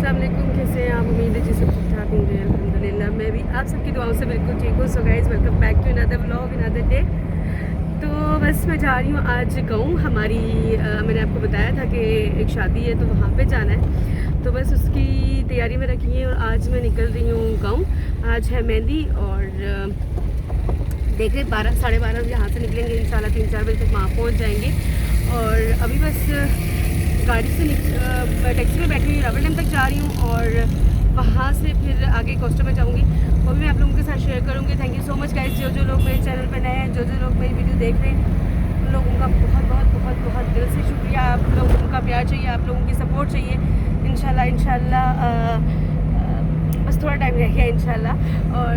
अस्सलाम वालेकुम, कैसे हैं आप? उम्मीद है जी सब ठीक ठाक होंगे। अल्हम्दुलिल्लाह मैं भी आप सबकी दुआओं से बिल्कुल ठीक हूँ। So guys, welcome back to another vlog, another day. तो बस मैं जा रही हूँ आज गाँव। हमारी मैंने आपको बताया था कि एक शादी है तो वहाँ पे जाना है, तो बस उसकी तैयारी में रखी है। और आज मैं निकल रही हूँ गाँव। आज है मेहंदी और देख रहे 12 साढ़े 12 यहाँ से निकलेंगे इंशाल्लाह। 3-4 बजे तक वहाँ पहुँच जाएंगे। और अभी बस गाड़ी से टैक्सी में बैठी हुई रबल डैम तक जा रही हूँ और वहाँ से फिर आगे कोस्टर में जाऊँगी। वो भी मैं आप लोगों के साथ शेयर करूँगी। Thank you so much guys, जो लोग मेरे चैनल पर नए हैं, जो लोग मेरी वीडियो देख रहे हैं, उन लोगों का बहुत बहुत बहुत बहुत दिल से शुक्रिया। आप लोगों का प्यार चाहिए, आप लोगों की सपोर्ट चाहिए। इंशाल्लाह बस थोड़ा टाइम रह गया इंशाल्लाह। और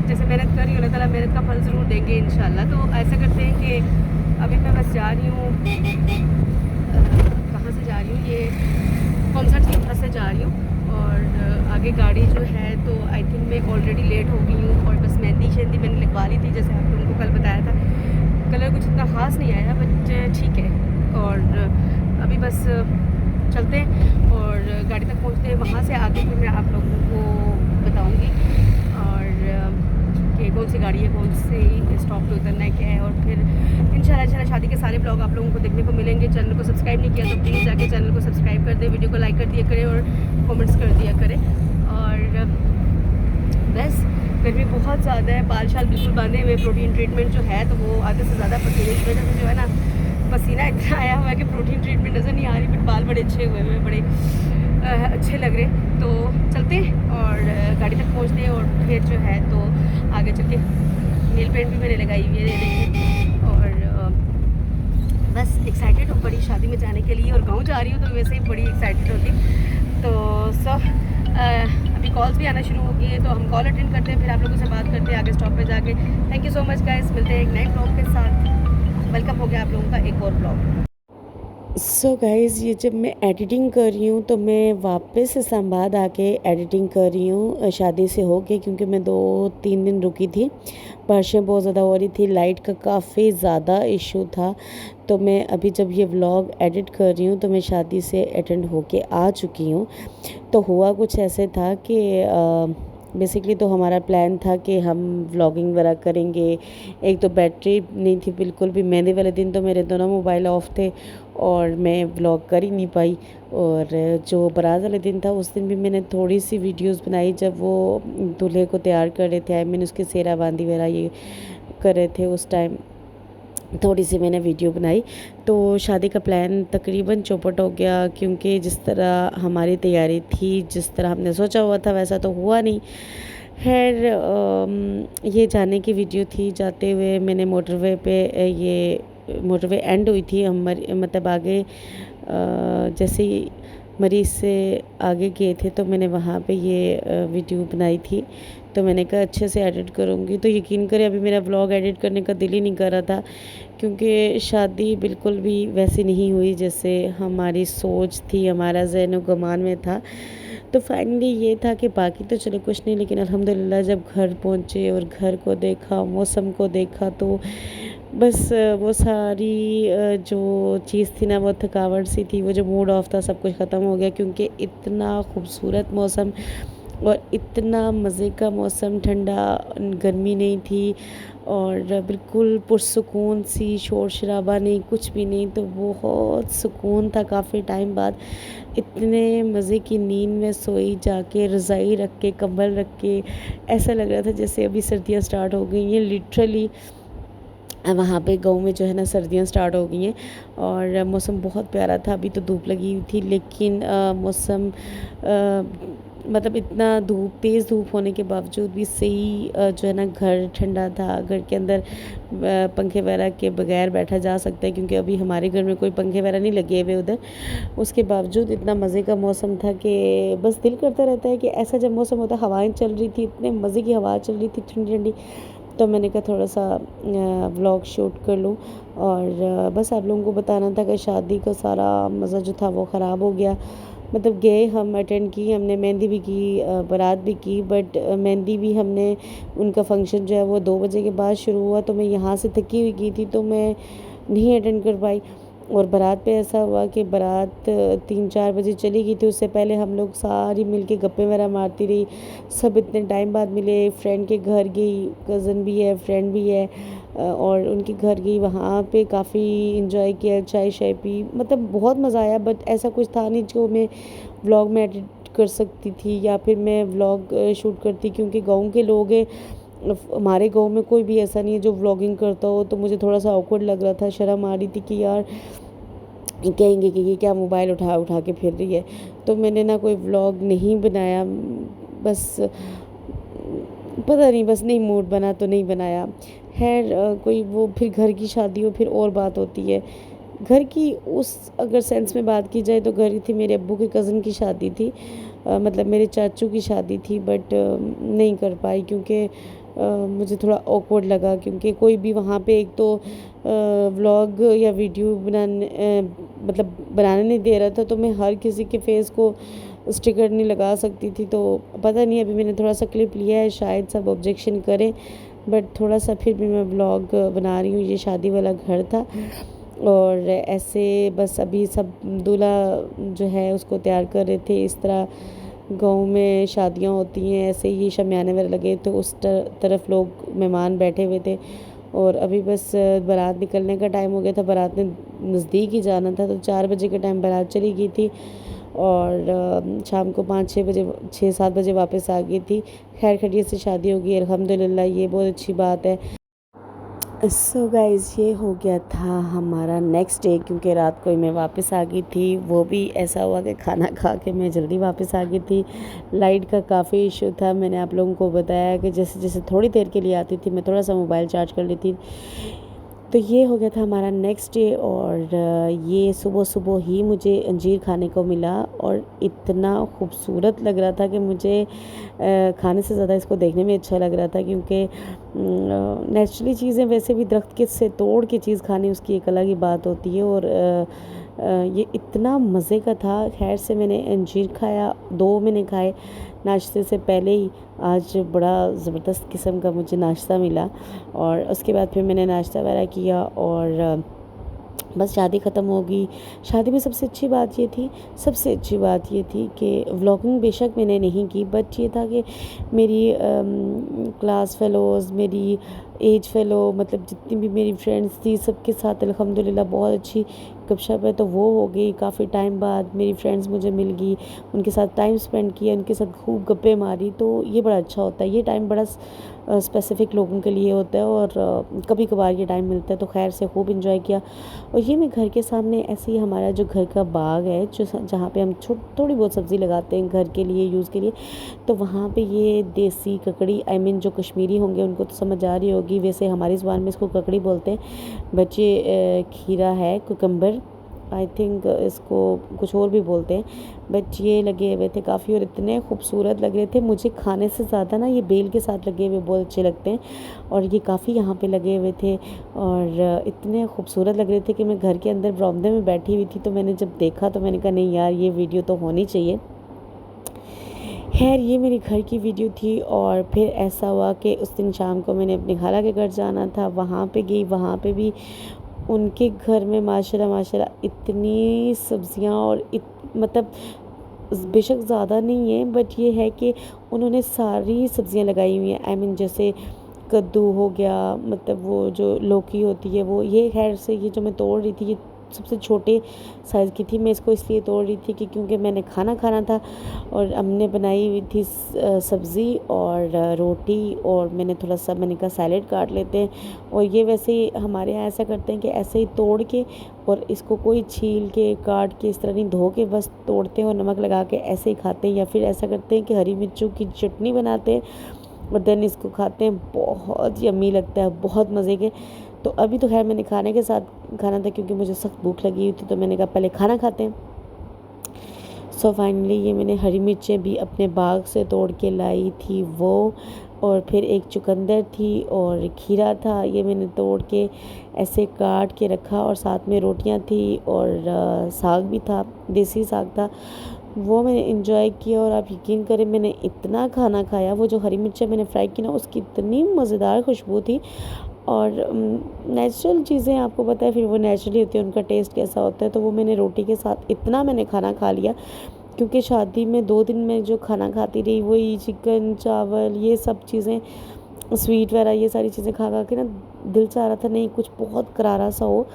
जैसे मेहनत कर रही हूँ, अल्लाह ताला मेहनत का फल ज़रूर देंगे इंशाल्लाह। तो ऐसा करते हैं कि अभी मैं बस जा रही हूँ, कहाँ से जा रही हूँ, ये कॉन्सर्ट की बस से जा रही हूँ। और आगे गाड़ी जो है तो आई थिंक मैं ऑलरेडी लेट हो गई हूँ। और बस मेहंदी शेंदी मैंने लगवा ली थी, जैसे आप लोगों को कल बताया था। कलर कुछ इतना ख़ास नहीं आया बट ठीक है। और अभी बस चलते हैं और गाड़ी तक पहुँचते हैं। वहाँ से आगे फिर मैं आप लोगों को बताऊँगी और कि कौन सी गाड़ी है, कौन से स्टॉप पे उतरना है, क्या है। और फिर इंशाल्लाह शादी के सारे ब्लॉग आप लोगों को देखने को मिलेंगे। चैनल को सब्सक्राइब नहीं किया तो प्लीज़ जाके चैनल को सब्सक्राइब कर दें, वीडियो को लाइक कर दिया करें और कमेंट्स कर दिया करें। और बस गर्मी बहुत ज़्यादा है, बाल शाल बिल्कुल बांधे हुए। प्रोटीन ट्रीटमेंट जो है तो वो आधे से ज़्यादा पसीने की वजह से जो है ना, पसीना इतना आया हुआ है कि प्रोटीन ट्रीटमेंट नज़र नहीं आ रही, बट बाल बड़े अच्छे हुए हैं, बड़े अच्छे लग रहे। तो चलते हैं और गाड़ी तक पहुँचते हैं और फिर जो है तो आगे चल के नेल पेंट भी मैंने लगाई हुई है, देखिए। और बस एक्साइटेड हूँ बड़ी शादी में जाने के लिए। और गाँव जा रही हूँ तो वैसे ही बड़ी एक्साइटेड होती। तो अभी कॉल्स भी आना शुरू हो गई है, तो हम कॉल अटेंड करते हैं, फिर आप लोगों से बात करते हैं आगे स्टॉप पे जाके। Thank you so much guys, मिलते हैं एक नए ब्लॉग के साथ। वेलकम हो गया आप लोगों का एक और ब्लॉग। सो गाइज़, ये जब मैं एडिटिंग कर रही हूँ तो मैं वापस इस्लामाबाद आके एडिटिंग कर रही हूँ शादी से होके, क्योंकि मैं 2-3 दिन रुकी थी। बारिशें बहुत ज़्यादा हो रही थी, लाइट का काफ़ी ज़्यादा इशू था। तो मैं अभी जब ये व्लॉग एडिट कर रही हूँ तो मैं शादी से अटेंड होके आ चुकी हूँ। तो हुआ कुछ ऐसे था कि बेसिकली तो हमारा प्लान था कि हम व्लॉगिंग वगैरह करेंगे। एक तो बैटरी नहीं थी बिल्कुल भी, मेहंदी वाले दिन तो मेरे दोनों मोबाइल ऑफ थे और मैं व्लॉग कर ही नहीं पाई। और जो बारात वाले दिन था उस दिन भी मैंने थोड़ी सी वीडियोस बनाई, जब वो दूल्हे को तैयार कर रहे थे, आई मीन उसके सेहरा बांदी वगैरह ये कर रहे थे, उस टाइम थोड़ी सी मैंने वीडियो बनाई। तो शादी का प्लान तकरीबन चौपट हो गया, क्योंकि जिस तरह हमारी तैयारी थी, जिस तरह हमने सोचा हुआ था वैसा तो हुआ नहीं। खैर ये जाने की वीडियो थी। जाते हुए मैंने मोटरवे पे ये मोटरवे एंड हुई थी हमारी, मतलब आगे जैसे ही मरीज से आगे गए थे तो मैंने वहाँ पे ये वीडियो बनाई थी। तो मैंने कहा अच्छे से एडिट करूँगी। तो यकीन करें अभी मेरा व्लॉग एडिट करने का दिल ही नहीं कर रहा था, क्योंकि शादी बिल्कुल भी वैसी नहीं हुई जैसे हमारी सोच थी, हमारा ज़हन गुमान में था। तो फाइनली ये था कि बाकी तो चलो कुछ नहीं, लेकिन अल्हम्दुलिल्लाह जब घर पहुँचे और घर को देखा, मौसम को देखा, तो बस वो सारी जो चीज़ थी ना, वो थकावट सी थी, वो जो मूड ऑफ था, सब कुछ ख़त्म हो गया। क्योंकि इतना खूबसूरत मौसम और इतना मज़े का मौसम, ठंडा, गर्मी नहीं थी और बिल्कुल पुरसुकून सी, शोर शराबा नहीं, कुछ भी नहीं। तो बहुत सुकून था। काफ़ी टाइम बाद इतने मज़े की नींद में सोई, जाके रज़ाई रख के, कंबल रख के, ऐसा लग रहा था जैसे अभी सर्दियाँ स्टार्ट हो गई हैं। लिटरली वहाँ पे गाँव में जो है ना सर्दियाँ स्टार्ट हो गई हैं और मौसम बहुत प्यारा था। अभी तो धूप लगी हुई थी, लेकिन मौसम मतलब इतना धूप, तेज़ धूप होने के बावजूद भी सही जो है ना, घर ठंडा था। घर के अंदर पंखे वगैरह के बगैर बैठा जा सकता है, क्योंकि अभी हमारे घर में कोई पंखे वगैरह नहीं लगे हुए उधर। उसके बावजूद इतना मज़े का मौसम था कि बस दिल करता रहता है कि ऐसा जब मौसम होता है, हवाएं चल रही थी, इतने मज़े की हवा चल रही थी ठंडी ठंडी। तो मैंने कहा थोड़ा सा व्लॉग शूट कर लूँ। और बस आप लोगों को बताना था कि शादी का सारा मज़ा जो था वो ख़राब हो गया। मतलब गए हम, अटेंड की हमने, मेहंदी भी की, बारात भी की, बट मेहंदी भी हमने, उनका फंक्शन जो है वो 2 बजे के बाद शुरू हुआ। तो मैं यहाँ से थकी हुई की थी तो मैं नहीं अटेंड कर पाई। और बारात पे ऐसा हुआ कि बारात 3-4 बजे चली गई थी। उससे पहले हम लोग सारी मिल के गप्पे वगैरह मारती रही। सब इतने टाइम बाद मिले। फ्रेंड के घर गई, कज़न भी है, फ्रेंड भी है, और उनके घर गई। वहाँ पे काफ़ी इंजॉय किया, चाय शाय पी, मतलब बहुत मज़ा आया। बट ऐसा कुछ था नहीं जो मैं व्लॉग में एडिट कर सकती थी या फिर मैं व्लॉग शूट करती, क्योंकि गाँव के लोग हैं। हमारे गांव में कोई भी ऐसा नहीं है जो व्लॉगिंग करता हो, तो मुझे थोड़ा सा ऑकवर्ड लग रहा था, शर्म आ रही थी कि यार कहेंगे कि ये क्या मोबाइल उठा उठा के फिर रही है। तो मैंने ना कोई व्लॉग नहीं बनाया, बस पता नहीं, बस नहीं मूड बना तो नहीं बनाया। खैर कोई वो फिर घर की शादी हो फिर और बात होती है। घर की उस अगर सेंस में बात की जाए तो घर थी, मेरे अब्बू के कज़न की शादी थी, मतलब मेरे चाचू की शादी थी। बट नहीं कर पाई क्योंकि मुझे थोड़ा ऑकवर्ड लगा, क्योंकि कोई भी वहाँ पे एक तो व्लॉग या वीडियो बनाने मतलब बनाने नहीं दे रहा था, तो मैं हर किसी के फेस को स्टिकर नहीं लगा सकती थी। तो पता नहीं, अभी मैंने थोड़ा सा क्लिप लिया है, शायद सब ऑब्जेक्शन करें, बट थोड़ा सा फिर भी मैं व्लॉग बना रही हूँ। ये शादी वाला घर था और ऐसे बस अभी सब दूल्हा जो है उसको तैयार कर रहे थे। इस तरह गाँव में शादियाँ होती हैं, ऐसे ही शामियाने वगैरह लगे, तो उस तरफ लोग मेहमान बैठे हुए थे। और अभी बस बारात निकलने का टाइम हो गया था, बारात ने नज़दीक ही जाना था, तो 4 बजे के टाइम बारात चली गई थी और शाम को 5-6 बजे 6-7 बजे वापस आ गई थी। खैर खैरियत से शादी हो गई अल्हम्दुलिल्लाह, ये बहुत अच्छी बात है। सो गाइज़, ये हो गया था हमारा नेक्स्ट डे, क्योंकि रात को ही मैं वापस आ गई थी। वो भी ऐसा हुआ कि खाना खा के मैं जल्दी वापस आ गई थी। लाइट का काफ़ी इशू था, मैंने आप लोगों को बताया कि जैसे जैसे थोड़ी देर के लिए आती थी मैं थोड़ा सा मोबाइल चार्ज कर लेती। तो ये हो गया था हमारा नेक्स्ट डे, और ये सुबह सुबह ही मुझे अंजीर खाने को मिला और इतना खूबसूरत लग रहा था कि मुझे खाने से ज़्यादा इसको देखने में अच्छा लग रहा था, क्योंकि नेचुरली चीज़ें वैसे भी दरख्त के से तोड़ के चीज़ खानी उसकी एक अलग ही बात होती है। और ये इतना मज़े का था। खैर से मैंने अंजीर खाया, 2 मैंने खाए नाश्ते से पहले ही। आज बड़ा ज़बरदस्त किस्म का मुझे नाश्ता मिला, और उसके बाद फिर मैंने नाश्ता वगैरह किया और बस शादी ख़त्म हो गई। शादी में सबसे अच्छी बात ये थी कि व्लॉगिंग बेशक मैंने नहीं की, बट ये था कि मेरी क्लास फेलोज़, मेरी एज फेलो, मतलब जितनी भी मेरी फ्रेंड्स थी सबके साथ अल्हम्दुलिल्लाह बहुत अच्छी गपशप है। तो वो हो गई, काफ़ी टाइम बाद मेरी फ्रेंड्स मुझे मिल गई, उनके साथ टाइम स्पेंड किया, उनके साथ खूब गप्पे मारी। तो ये बड़ा अच्छा होता है, ये टाइम बड़ा स्पेसिफ़िक लोगों के लिए होता है, और कभी कभार ये टाइम मिलता है। तो खैर से खूब इंजॉय किया। और ये मैं घर के सामने ऐसे ही, हमारा जो घर का बाग है, जो जहाँ पे हम थोड़ी बहुत सब्ज़ी लगाते हैं घर के लिए, यूज़ के लिए, तो वहाँ पे ये देसी ककड़ी, आई मीन जो कश्मीरी होंगे उनको तो समझ आ रही होगी, वैसे हमारी ज़ुबान में इसको ककड़ी बोलते हैं। बच्चे खीरा है, कुकम्बर, आई थिंक इसको कुछ और भी बोलते हैं, बट ये लगे हुए थे काफ़ी, और इतने खूबसूरत लग रहे थे। मुझे खाने से ज़्यादा ना ये बेल के साथ लगे हुए बहुत अच्छे लगते हैं, और ये काफ़ी यहाँ पे लगे हुए थे और इतने खूबसूरत लग रहे थे कि मैं घर के अंदर बरामदे में बैठी हुई थी, तो मैंने जब देखा तो मैंने कहा नहीं यार, ये वीडियो तो होनी चाहिए। खैर ये मेरी घर की वीडियो थी। और फिर ऐसा हुआ कि उस दिन शाम को मैंने अपनी खाला के घर जाना था, वहाँ पे गई, वहाँ पे भी उनके घर में माशाल्लाह इतनी सब्जियां, और मतलब बेशक ज़्यादा नहीं है, बट ये है कि उन्होंने सारी सब्जियां लगाई हुई हैं। आई मीन जैसे कद्दू हो गया, मतलब वो जो लौकी होती है वो, ये खैर से ये जो मैं तोड़ रही थी ये सबसे छोटे साइज़ की थी। मैं इसको इसलिए तोड़ रही थी कि क्योंकि मैंने खाना खाना था, और हमने बनाई हुई थी सब्ज़ी और रोटी, और मैंने थोड़ा सा, मैंने कहा सैलेड काट लेते हैं। और ये वैसे ही हमारे यहाँ ऐसा करते हैं कि ऐसे ही तोड़ के, और इसको कोई छील के काट के इस तरह नहीं, धो के बस तोड़ते हैं और नमक लगा के ऐसे ही खाते हैं, या फिर ऐसा करते हैं कि हरी मिर्चों की चटनी बनाते हैं और देन इसको खाते हैं। बहुत यम्मी लगता है, बहुत मज़े के। तो अभी तो खैर मैंने खाने के साथ खाना था, क्योंकि मुझे सख्त भूख लगी हुई थी, तो मैंने कहा पहले खाना खाते हैं। सो फाइनली ये मैंने हरी मिर्चें भी अपने बाग से तोड़ के लाई थी वो, और फिर एक चुकंदर थी और खीरा था, ये मैंने तोड़ के ऐसे काट के रखा, और साथ में रोटियां थी और साग भी था, देसी साग था, वो मैंने इंजॉय किया। और आप यकीन करें मैंने इतना खाना खाया, वो जो हरी मिर्चें मैंने फ्राई की ना उसकी इतनी मज़ेदार खुशबू थी, और नेचुरल चीज़ें आपको पता है फिर वो नेचुरली होती है, उनका टेस्ट कैसा होता है। तो वो मैंने रोटी के साथ इतना मैंने खाना खा लिया, क्योंकि शादी में 2 दिन मैं जो खाना खाती रही वही चिकन चावल ये सब चीज़ें, स्वीट वगैरह ये सारी चीज़ें खा खा के ना दिल चाह रहा था नहीं कुछ बहुत करारा सा हो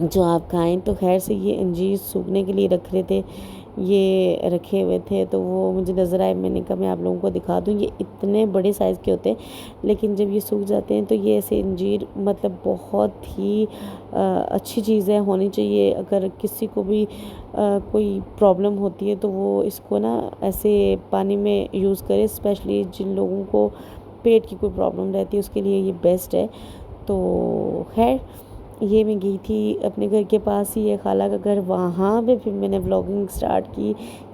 जो आप खाएं। तो खैर से ये अंजीर सूखने के लिए रख रहे थे, ये रखे हुए थे, तो वो मुझे नज़र आए। मैंने कहा मैं आप लोगों को दिखा दूँ। ये इतने बड़े साइज़ के होते हैं, लेकिन जब ये सूख जाते हैं तो ये ऐसे अंजीर मतलब बहुत ही अच्छी चीज़ है, होनी चाहिए। अगर किसी को भी कोई प्रॉब्लम होती है तो वो इसको ना ऐसे पानी में यूज़ करे, स्पेशली जिन लोगों को पेट की कोई प्रॉब्लम रहती है उसके लिए ये बेस्ट है। तो खैर ये मैं गई थी अपने घर के पास ही है खाला का घर, वहाँ पे फिर मैंने व्लॉगिंग स्टार्ट की।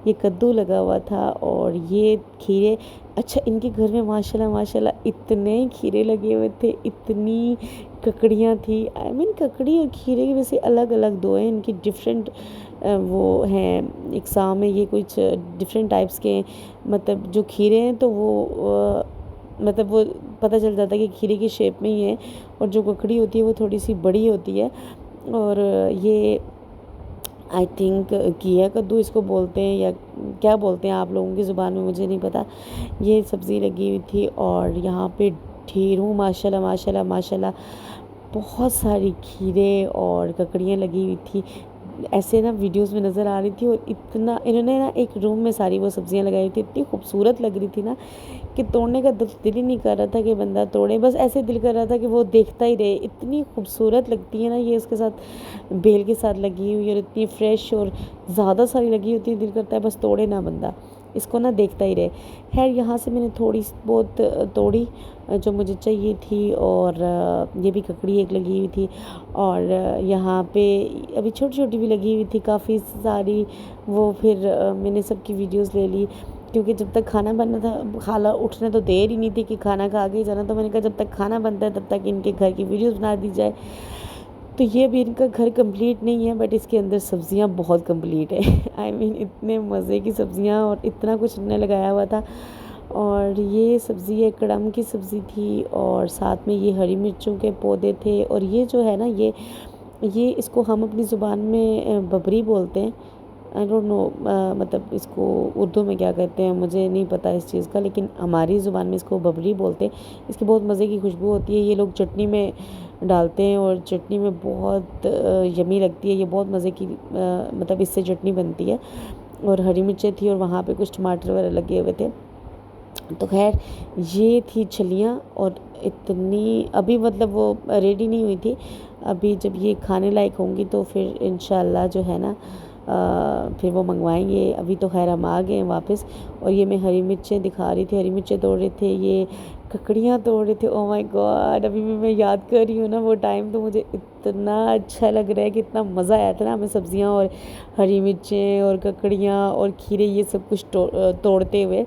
ये कद्दू लगा हुआ था और ये खीरे। अच्छा इनके घर में माशाल्लाह माशाल्लाह इतने खीरे लगे हुए थे, इतनी ककड़ियाँ थी। आई मीन ककड़ी और खीरे की वैसे अलग अलग दो हैं, इनकी डिफरेंट वो हैं इकसाम है, ये कुछ डिफरेंट टाइप्स के। मतलब जो खीरे हैं तो वो मतलब वो पता चल जाता है कि खीरे की शेप में ही है, और जो ककड़ी होती है वो थोड़ी सी बड़ी होती है। और ये आई थिंक घिया कद्दू इसको बोलते हैं, या क्या बोलते हैं आप लोगों की ज़ुबान में मुझे नहीं पता। ये सब्ज़ी लगी हुई थी और यहाँ पे ढेरों माशाल्लाह माशाल्लाह माशाल्लाह बहुत सारी खीरे और ककड़ियाँ लगी हुई थी। ऐसे ना वीडियोस में नज़र आ रही थी, और इतना इन्होंने ना एक रूम में सारी वो सब्जियां लगाई हुई थी, इतनी खूबसूरत लग रही थी ना कि तोड़ने का दिल ही नहीं कर रहा था कि बंदा तोड़े, बस ऐसे दिल कर रहा था कि वो देखता ही रहे। इतनी खूबसूरत लगती है ना ये, उसके साथ बेल के साथ लगी हुई और इतनी फ्रेश और ज़्यादा सारी लगी होती है, दिल करता है बस तोड़े ना बंदा, इसको ना देखता ही रहे। खैर यहाँ से मैंने थोड़ी बहुत तोड़ी जो मुझे चाहिए थी, और ये भी ककड़ी एक लगी हुई थी। और यहाँ पे अभी छोटी छोटी भी लगी हुई थी काफ़ी सारी। वो फिर मैंने सबकी वीडियोस ले ली, क्योंकि जब तक खाना बनना था खाला उठने तो देर ही नहीं थी कि खाना खा के ही जाना। तो मैंने कहा जब तक खाना बनता है तब तक इनके घर की वीडियोस बना दी जाए। तो ये अभी इनका घर कंप्लीट नहीं है, बट इसके अंदर सब्जियां बहुत कंप्लीट है। आई मीन इतने मज़े की सब्जियां और इतना कुछ इन्होंने लगाया हुआ था। और ये सब्ज़ी है कड़म की सब्ज़ी थी, और साथ में ये हरी मिर्चों के पौधे थे। और ये जो है ना ये इसको हम अपनी ज़ुबान में बबरी बोलते हैं। आई डोंट नो मतलब इसको उर्दू में क्या कहते हैं मुझे नहीं पता इस चीज़ का, लेकिन हमारी ज़ुबान में इसको बबरी बोलते हैं। इसकी बहुत मज़े की खुशबू होती है, ये लोग चटनी में डालते हैं और चटनी में बहुत यमी लगती है। ये बहुत मज़े की मतलब इससे चटनी बनती है। और हरी मिर्चें थी और वहाँ पे कुछ टमाटर वगैरह लगे हुए थे। तो खैर ये थी छलियाँ, और इतनी अभी मतलब वो रेडी नहीं हुई थी। अभी जब ये खाने लायक होंगी तो फिर इंशाल्लाह जो है ना फिर वो मंगवाएंगे। अभी तो खैर हम आ गए हैं वापस। और ये मैं हरी मिर्चें दिखा रही थी, हरी मिर्चें तोड़ रहे थे, ये ककड़ियाँ तोड़ रहे थे। ओह माय गॉड, अभी भी मैं याद कर रही हूँ ना वो टाइम, तो मुझे इतना अच्छा लग रहा है कि इतना मज़ा आया था ना हमें सब्जियाँ और हरी मिर्चें और ककड़ियाँ और खीरे ये सब कुछ तोड़ते हुए।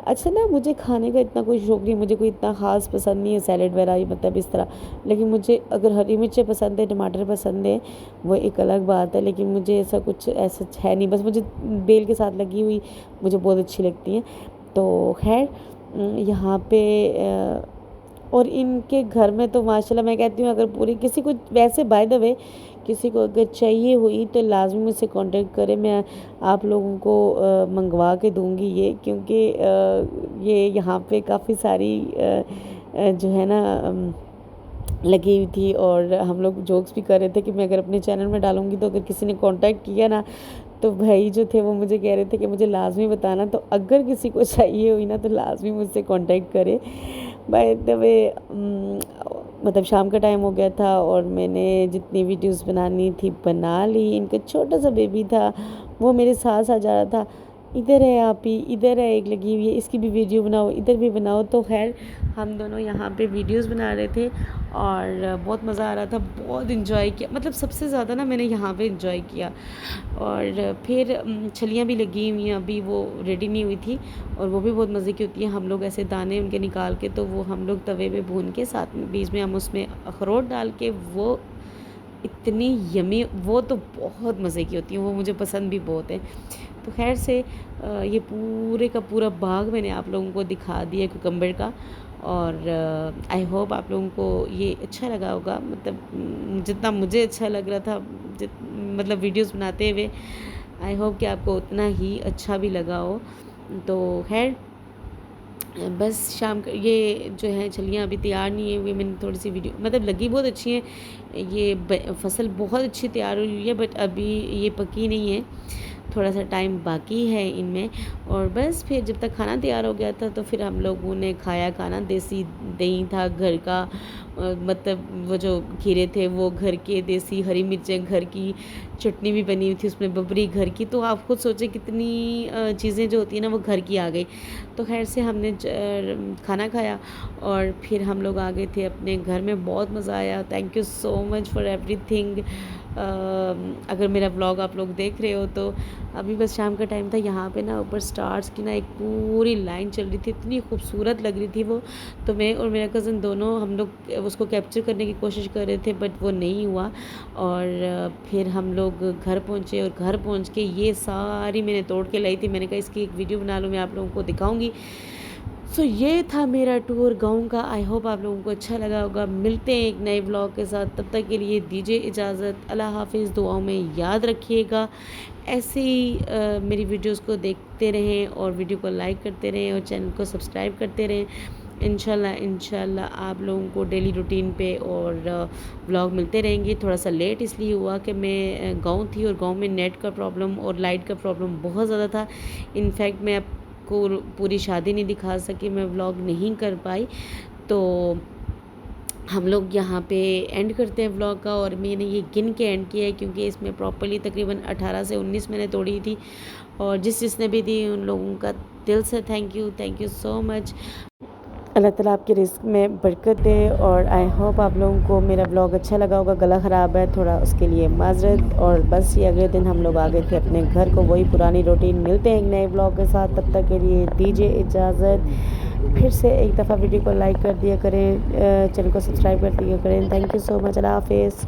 अच्छा ना मुझे खाने का इतना कोई शौक़ नहीं, मुझे कोई इतना ख़ास पसंद नहीं है सैलेड वगैरह मतलब इस तरह। लेकिन मुझे अगर हरी मिर्चें पसंद है, टमाटर पसंद है, वो एक अलग बात है। लेकिन मुझे ऐसा कुछ ऐसा है नहीं, बस मुझे बेल के साथ लगी हुई मुझे बहुत अच्छी लगती हैं। तो खैर यहाँ पे और इनके घर में तो माशाल्लाह मैं कहती हूँ अगर पूरी किसी को वैसे बाय द वे किसी को अगर चाहिए हुई तो लाजमी मुझसे कांटेक्ट करें, मैं आप लोगों को मंगवा के दूंगी ये, क्योंकि ये यहाँ पे काफ़ी सारी जो है ना लगी हुई थी। और हम लोग जोक्स भी कर रहे थे कि मैं अगर अपने चैनल में डालूंगी तो अगर किसी ने कांटेक्ट किया ना तो भाई जो थे वो मुझे कह रहे थे कि मुझे लाजमी बताना, तो अगर किसी को चाहिए हुई ना तो लाजमी मुझसे कांटेक्ट करे। बाय द वे मतलब शाम का टाइम हो गया था और मैंने जितनी वीडियोस बनानी थी बना ली। इनका छोटा सा बेबी था वो मेरे साथ साथ जा रहा था, इधर है आप ही, इधर है एक लगी हुई है, इसकी भी वीडियो बनाओ, इधर भी बनाओ। तो खैर हम दोनों यहाँ पे वीडियोस बना रहे थे और बहुत मज़ा आ रहा था, बहुत इन्जॉय किया। मतलब सबसे ज़्यादा ना मैंने यहाँ पे इन्जॉय किया। और फिर छलियाँ भी लगी हुई हैं, अभी वो रेडी नहीं हुई थी और वो भी बहुत मज़े की होती हैं। हम लोग ऐसे दाने उनके निकाल के तो वो हम लोग तवे पे भून के साथ में बीच में हम उसमें अखरोट डाल के वो इतनी यमी, वो तो बहुत मज़े की होती हैं, वो मुझे पसंद भी बहुत है। तो खैर से ये पूरे का पूरा बाग मैंने आप लोगों को दिखा दिया कुकम्बर का, और आई होप आप लोगों को ये अच्छा लगा होगा, मतलब जितना मुझे अच्छा लग रहा था मतलब वीडियोस बनाते हुए, आई होप कि आपको उतना ही अच्छा भी लगा हो। तो खैर बस शाम का ये जो है छलियाँ अभी तैयार नहीं है हुई, मैंने थोड़ी सी वीडियो मतलब लगी बहुत अच्छी है, ये फसल बहुत अच्छी तैयार हुई है, बट अभी ये पकी नहीं है, थोड़ा सा टाइम बाकी है इनमें। और बस फिर जब तक खाना तैयार हो गया था तो फिर हम लोगों ने खाया खाना। देसी दही था घर का, मतलब वो जो खीरे थे वो घर के, देसी हरी मिर्चें घर की, चटनी भी बनी हुई थी उसमें बबरी घर की। तो आप खुद सोचें कितनी चीज़ें जो होती हैं ना वो घर की आ गई। तो खैर से हमने खाना खाया और फिर हम लोग आ गए थे अपने घर में। बहुत मज़ा आया। Thank you so much for everything. अगर मेरा व्लॉग आप लोग देख रहे हो तो अभी बस शाम का टाइम था, यहाँ पे ना ऊपर स्टार्स की ना एक पूरी लाइन चल रही थी, इतनी खूबसूरत लग रही थी वो। तो मैं और मेरा कज़न दोनों हम लोग उसको कैप्चर करने की कोशिश कर रहे थे, बट वो नहीं हुआ। और फिर हम लोग घर पहुँचे और घर पहुँच के ये सारी मैंने तोड़ के लाई थी। मैंने कहा इसकी एक वीडियो बना लूँ, मैं आप लोगों को दिखाऊँगी। सो ये था मेरा टूर गाँव का। आई होप आप लोगों को अच्छा लगा होगा। मिलते हैं एक नए ब्लॉग के साथ, तब तक के लिए दीजिए इजाज़त। अल्लाह हाफिज़। दुआओं में याद रखिएगा। ऐसे ही मेरी वीडियोस को देखते रहें और वीडियो को लाइक करते रहें और चैनल को सब्सक्राइब करते रहें। इंशाल्लाह आप लोगों को डेली रूटीन पे और व्लॉग मिलते रहेंगे। थोड़ा सा लेट इसलिए हुआ कि मैं गाँव थी और गाँव में नेट का प्रॉब्लम और लाइट का प्रॉब्लम बहुत ज़्यादा था। इनफैक्ट मैं को पूरी शादी नहीं दिखा सकी, मैं व्लॉग नहीं कर पाई। तो हम लोग यहाँ पे एंड करते हैं व्लॉग का, और मैंने ये गिन के एंड किया है क्योंकि इसमें प्रॉपर्ली तकरीबन 18 से 19 मैंने तोड़ी थी। और जिसने भी दी उन लोगों का दिल से थैंक यू सो मच। अल्लाह ताला आपके रिस्क में बरकत दे। और आई होप आप लोगों को मेरा ब्लॉग अच्छा लगा होगा। गला ख़राब है थोड़ा, उसके लिए माजरत। और बस ये अगले दिन हम लोग आ गए थे अपने घर को, वही पुरानी रूटीन। मिलते हैं एक नए ब्लॉग के साथ, तब तक के लिए दीजिए इजाज़त। फिर से एक दफ़ा वीडियो को लाइक कर दिया करें, चैनल को सब्सक्राइब कर दिया करें। Thank you so much. अल्लाह हाफिज़।